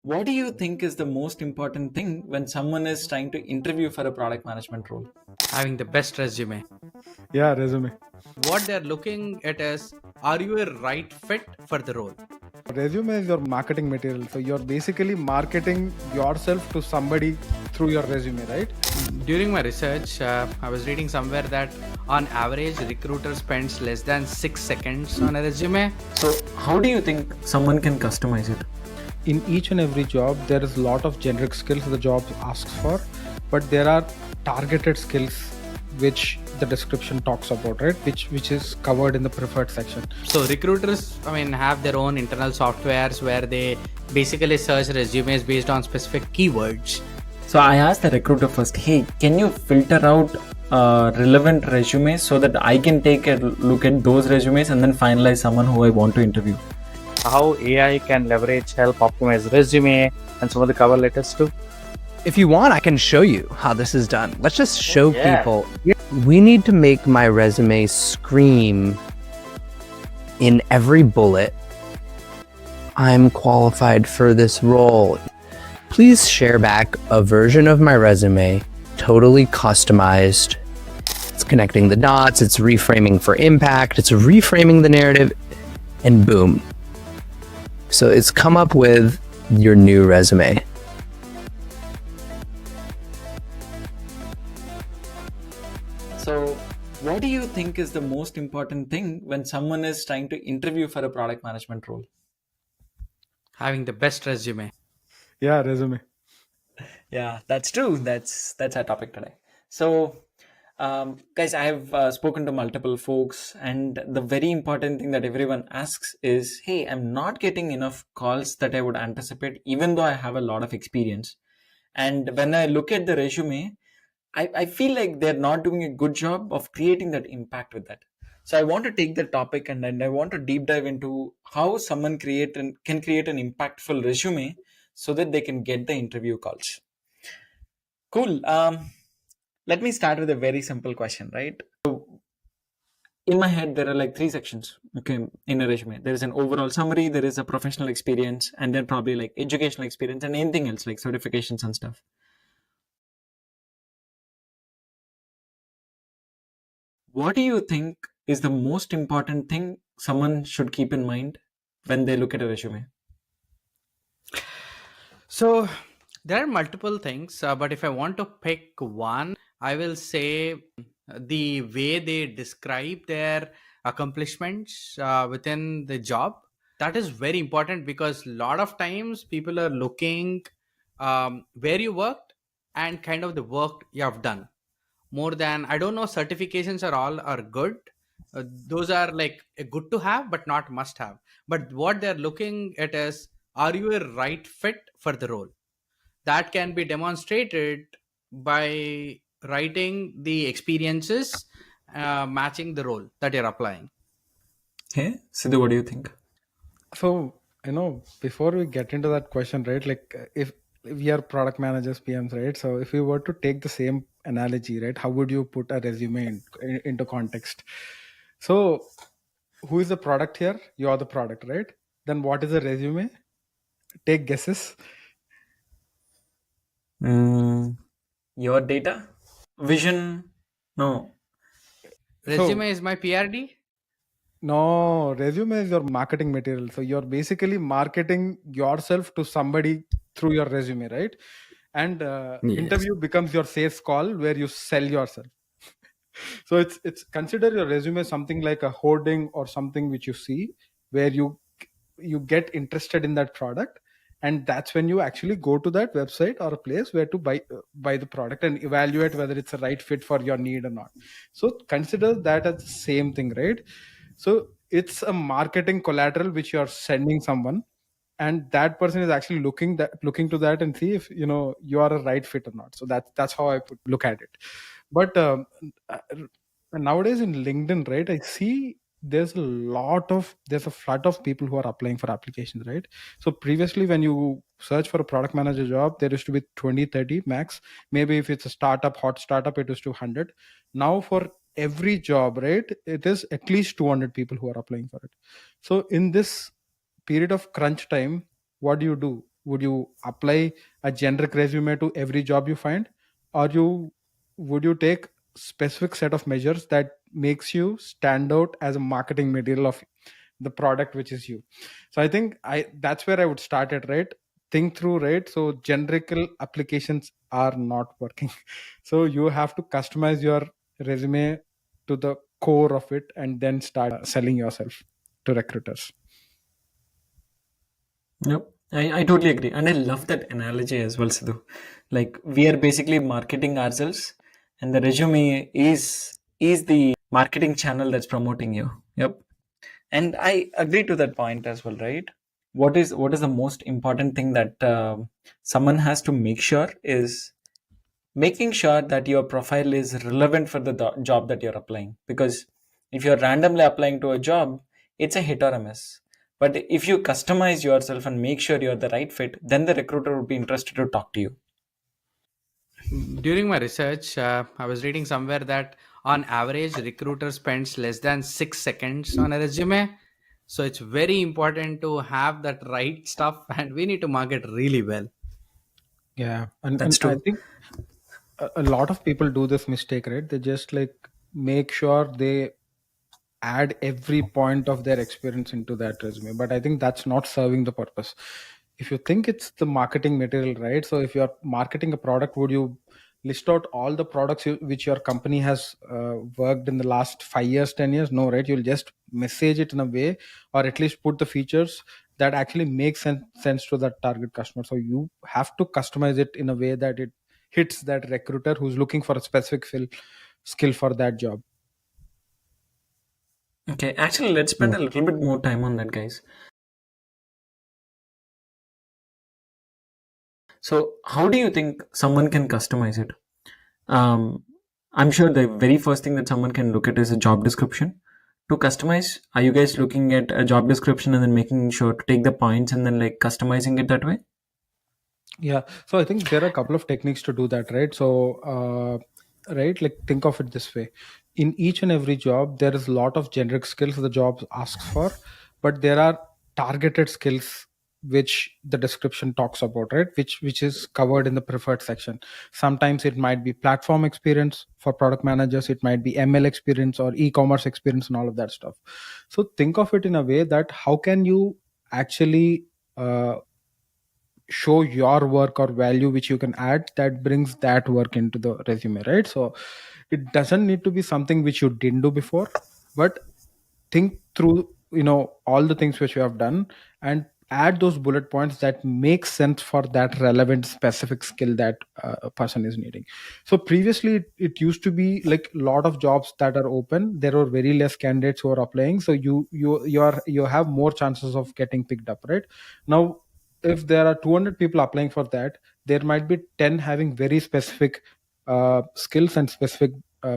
What do you think is the most important thing when someone is trying to interview for a product management role? Having the best resume. Yeah, resume. What they're looking at is, are you a right fit for the role? Resume is your marketing material. So you're basically marketing yourself to somebody through your resume, right? During my research, I was reading somewhere that on average, recruiter spends less than 6 seconds on a resume. So, how do you think someone can customize it? In each and every job, there is a lot of generic skills the job asks for, but there are targeted skills which the description talks about, right? Which is covered in the preferred section. So recruiters, have their own internal softwares where they basically search resumes based on specific keywords. So, I asked the recruiter first, hey, can you filter out relevant resumes so that I can take a look at those resumes and then finalize someone who I want to interview? How AI can leverage help optimize resume and some of the cover letters too. If you want, I can show you how this is done. Let's just show Yeah. people. We need to make my resume scream in every bullet, I'm qualified for this role. Please share back a version of my resume, totally customized. It's connecting the dots, it's reframing for impact, it's reframing the narrative, and boom. So it's come up with your new resume. So, what do you think is the most important thing when someone is trying to interview for a product management role? Having the best resume. Yeah, resume. Yeah, that's true. That's our topic today. So, guys, I have spoken to multiple folks, and the very important thing that everyone asks is, "Hey, I'm not getting enough calls that I would anticipate, even though I have a lot of experience." And when I look at the resume, I feel like they're not doing a good job of creating that impact with that. So I want to take the topic and I want to deep dive into how someone can create an impactful resume so that they can get the interview calls. Cool. Let me start with a very simple question, right? So in my head, there are like three sections. Okay, in a resume, there is an overall summary, there is a professional experience, and then probably like educational experience and anything else like certifications and stuff. What do you think is the most important thing someone should keep in mind when they look at a resume? So there are multiple things, but if I want to pick one, I will say the way they describe their accomplishments within the job. That is very important because a lot of times people are looking where you worked and kind of the work you have done more than, I don't know, certifications are all are good. Those are like a good to have but not must have. But what they're looking at is, are you a right fit for the role? That can be demonstrated by writing the experiences matching the role that you're applying. Hey, Sidhu, what do you think? So, before we get into that question, right? Like, if we are product managers, PMs, right? So, if we were to take the same analogy, right, how would you put a resume into context? So, who is the product here? You are the product, right? Then, what is a resume? Take guesses. Your data? Vision? No. Resume So, is my PRD. no, resume is your marketing material. So, you're basically marketing yourself to somebody through your resume, right? And Yes. interview becomes your sales call where you sell yourself. So it's consider your resume something like a hoarding or something which you see where you get interested in that product, and that's when you actually go to that website or a place where to buy the product and evaluate whether it's a right fit for your need or not. So consider that as the same thing, right? So it's a marketing collateral which you're sending someone, and that person is actually looking to that and see if you are a right fit or not. So that's how I look at it. But uh, nowadays in LinkedIn, right, I see there's a flood of people who are applying for applications, right? So previously when you search for a product manager job, there used to be 20, 30 max. Maybe if it's a hot startup, it was 200. Now for every job, right, it is at least 200 people who are applying for it. So in this period of crunch time, what do? would you apply a generic resume to every job you find, or would you take specific set of measures that makes you stand out as a marketing material of the product which is you? So I think that's where I would start it, right? Think through, right? So generical applications are not working. So you have to customize your resume to the core of it and then start selling yourself to recruiters. Yep. I totally agree. And I love that analogy as well, Sidhu. Like we are basically marketing ourselves and the resume is the marketing channel that's promoting you. Yep. And I agree to that point as well, right? What is the most important thing that someone has to make sure is making sure that your profile is relevant for the job that you're applying. Because if you're randomly applying to a job, it's a hit or a miss. But if you customize yourself and make sure you're the right fit, then the recruiter would be interested to talk to you. During my research, I was reading somewhere that on average, recruiter spends less than 6 seconds on a resume. So it's very important to have that right stuff, and we need to market really well. Yeah, and That's I true. think a lot of people do this mistake, right? They just like make sure they add every point of their experience into that resume, but I think that's not serving the purpose. If you think it's the marketing material, right? So if you're marketing a product, would you list out all the products which your company has worked in the last 5 years, 10 years? No, right? You'll just message it in a way, or at least put the features that actually make sense to that target customer. So you have to customize it in a way that it hits that recruiter who's looking for a specific skill for that job. Okay, actually, let's spend a little bit more time on that, guys. So, how do you think someone can customize it? Um, I'm sure the very first thing that someone can look at is a job description. To customize, are you guys looking at a job description and then making sure to take the points and then like customizing it that way? Yeah, so I think there are a couple of techniques to do that, right? So, right, like think of it this way: in each and every job, there is a lot of generic skills the job asks for, but there are targeted skills which the description talks about, right? Which is covered in the preferred section. Sometimes it might be platform experience for product managers, it might be ML experience or e-commerce experience, and all of that stuff. So think of it in a way that how can you actually show your work or value which you can add that brings that work into the resume, right? So it doesn't need to be something which you didn't do before, but think through, all the things which you have done, and add those bullet points that make sense for that relevant specific skill that a person is needing. So previously it used to be like a lot of jobs that are open, there were very less candidates who are applying, so you have more chances of getting picked up, right? Now if there are 200 people applying for that, there might be 10 having very specific skills and specific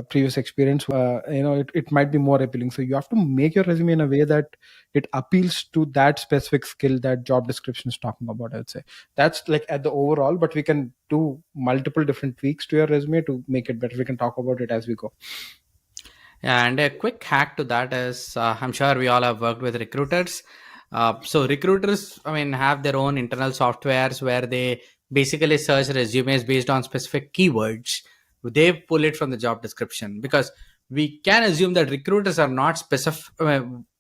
previous experience. It might be more appealing, so you have to make your resume in a way that it appeals to that specific skill that job description is talking about. I would say that's like at the overall, but we can do multiple different tweaks to your resume to make it better. We can talk about it as we go. Yeah, and a quick hack to that is, I'm sure we all have worked with recruiters. So recruiters, I mean, have their own internal softwares where they basically search resumes based on specific keywords. They pull it from the job description, because we can assume that recruiters are not specific.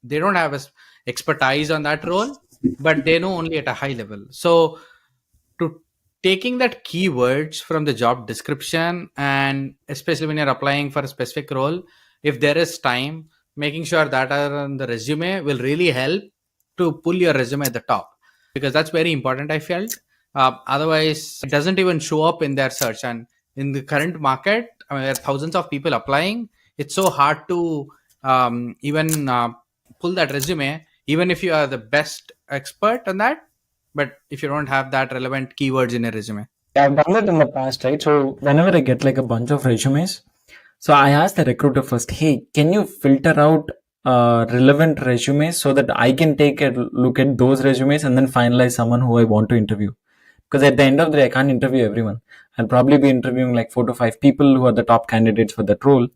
They don't have expertise on that role, but they know only at a high level. So to taking that keywords from the job description, and especially when you're applying for a specific role, if there is time, making sure that are on the resume will really help to pull your resume at the top, because that's very important, I felt. Otherwise it doesn't even show up in their search, and in the current market, I mean, there are thousands of people applying. It's so hard to even pull that resume, even if you are the best expert on that, but if you don't have that relevant keywords in a resume. I've done that in the past, right? So whenever I get like a bunch of resumes, so I ask the recruiter first, hey, can you filter out relevant resumes so that I can take a look at those resumes and then finalize someone who I want to interview? Because at the end of the day, I can't interview everyone. I'll probably be interviewing like 4 to 5 people who are the top candidates for that role.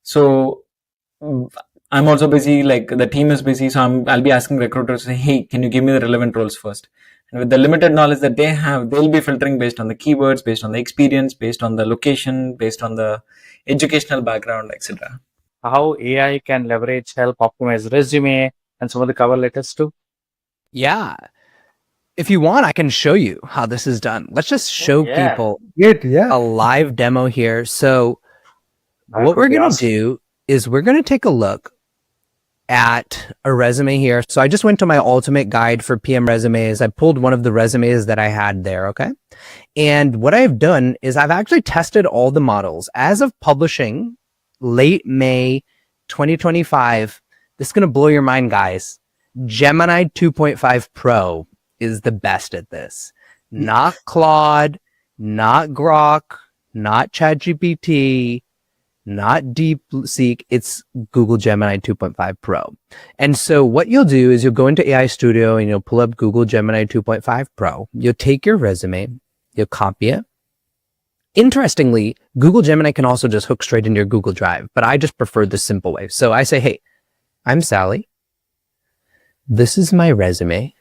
So I'm also busy, like the team is busy. So I'll be asking recruiters, hey, can you give me the relevant roles first? And with the limited knowledge that they have, they'll be filtering based on the keywords, based on the experience, based on the location, based on the educational background, etc. How AI can leverage help optimize resume and some of the cover letters too. Yeah. If you want, I can show you how this is done. Let's just show yeah. people Great, yeah. a live demo here. So That what would we're be going to awesome. do is we're going to take a look at a resume here. So I just went to my ultimate guide for PM resumes. I pulled one of the resumes that I had there. Okay. And what I've done is I've actually tested all the models as of publishing late May 2025. This is going to blow your mind, guys. Gemini 2.5 Pro is the best at this. Not Claude, not Grok, not ChatGPT, not DeepSeek. It's Google Gemini 2.5 Pro. And so what you'll do is you'll go into AI Studio and you'll pull up Google Gemini 2.5 Pro. You'll take your resume, you'll copy it. Interestingly, Google Gemini can also just hook straight into your Google Drive, but I just prefer the simple way. So I say, hey, I'm Sally. This is my resume.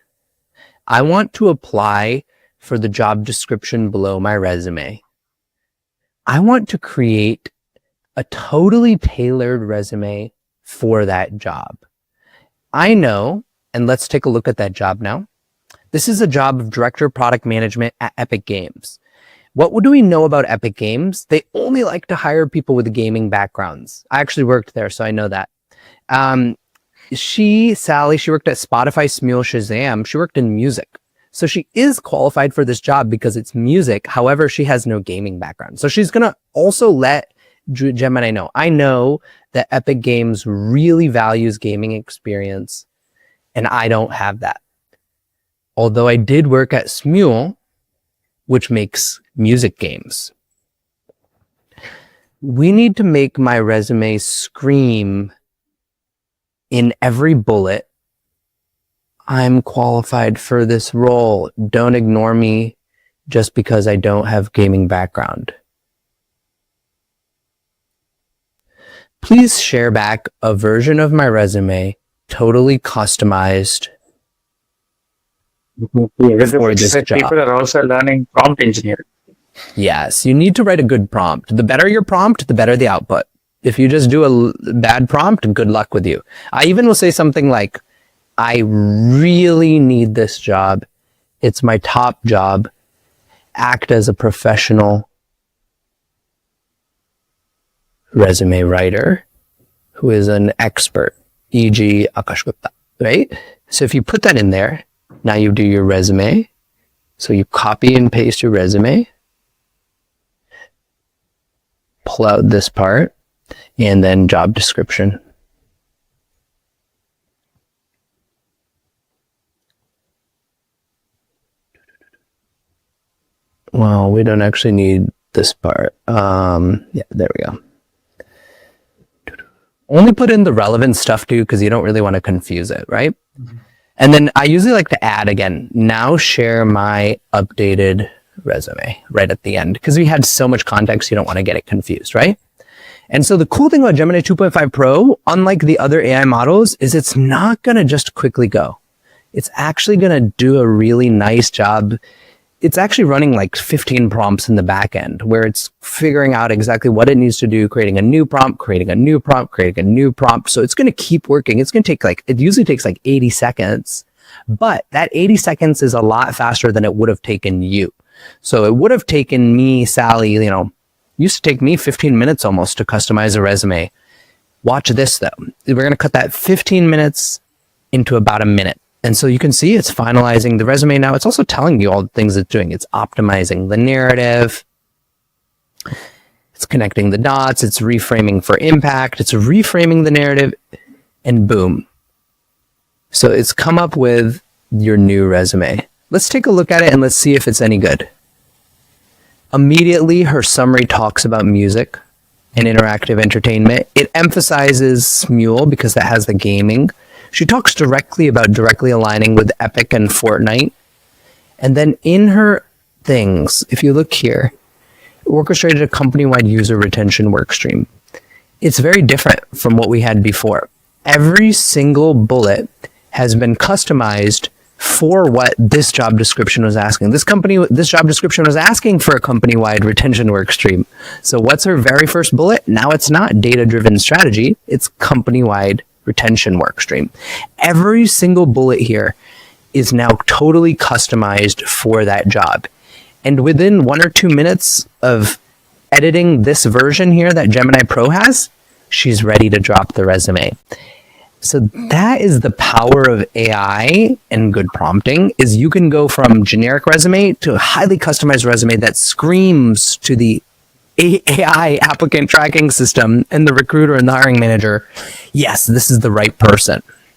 I want to apply for the job description below my resume. I want to create a totally tailored resume for that job. I know, and let's take a look at that job now. This is a job of Director of Product Management at Epic Games. What do we know about Epic Games? They only like to hire people with gaming backgrounds. I actually worked there, so I know that. Sally, she worked at Spotify, Smule, Shazam. She worked in music. So she is qualified for this job because it's music. However, she has no gaming background. So she's going to also let Gemini know. I know that Epic Games really values gaming experience, and I don't have that. Although I did work at Smule, which makes music games. We need to make my resume scream in every bullet, I'm qualified for this role. Don't ignore me just because I don't have gaming background. Please share back a version of my resume, totally customized for this job. People are also learning prompt engineering. Yes, you need to write a good prompt. The better your prompt, the better the output. If you just do a bad prompt, good luck with you. I even will say something like, I really need this job. It's my top job. Act as a professional resume writer who is an expert, e.g. Akash Gupta, right? So if you put that in there, now you do your resume. So you copy and paste your resume, pull out this part, and then job description. Well, we don't actually need this part. Yeah, there we go. Only put in the relevant stuff too, because you don't really want to confuse it, right? Mm-hmm. And then I usually like to add again, now share my updated resume right at the end, because we had so much context, you don't want to get it confused, right? And so the cool thing about Gemini 2.5 Pro, unlike the other AI models, is it's not going to just quickly go. It's actually going to do a really nice job. It's actually running like 15 prompts in the back end, where it's figuring out exactly what it needs to do, creating a new prompt, creating a new prompt, creating a new prompt. So it's going to keep working. It's going to take it usually takes like 80 seconds, but that 80 seconds is a lot faster than it would have taken you. So it would have taken me, Sally, used to take me 15 minutes almost to customize a resume. Watch this though. We're going to cut that 15 minutes into about a minute. And so you can see it's finalizing the resume now. It's also telling you all the things it's doing. It's optimizing the narrative. It's connecting the dots. It's reframing for impact. It's reframing the narrative, and boom. So it's come up with your new resume. Let's take a look at it and let's see if it's any good. Immediately, her summary talks about music and interactive entertainment. It emphasizes Smule because that has the gaming. She talks directly about directly aligning with Epic and Fortnite. And then in her things, if you look here, orchestrated a company-wide user retention workstream. It's very different from what we had before. Every single bullet has been customized for what this job description was asking. This job description was asking for a company-wide retention work stream. So what's her very first bullet? Now it's not data-driven strategy, it's company-wide retention work stream. Every single bullet here is now totally customized for that job. And within 1 or 2 minutes of editing this version here that Gemini Pro has, she's ready to drop the resume. So that is the power of AI and good prompting, is you can go from generic resume to a highly customized resume that screams to the AI applicant tracking system and the recruiter and the hiring manager, yes, this is the right person.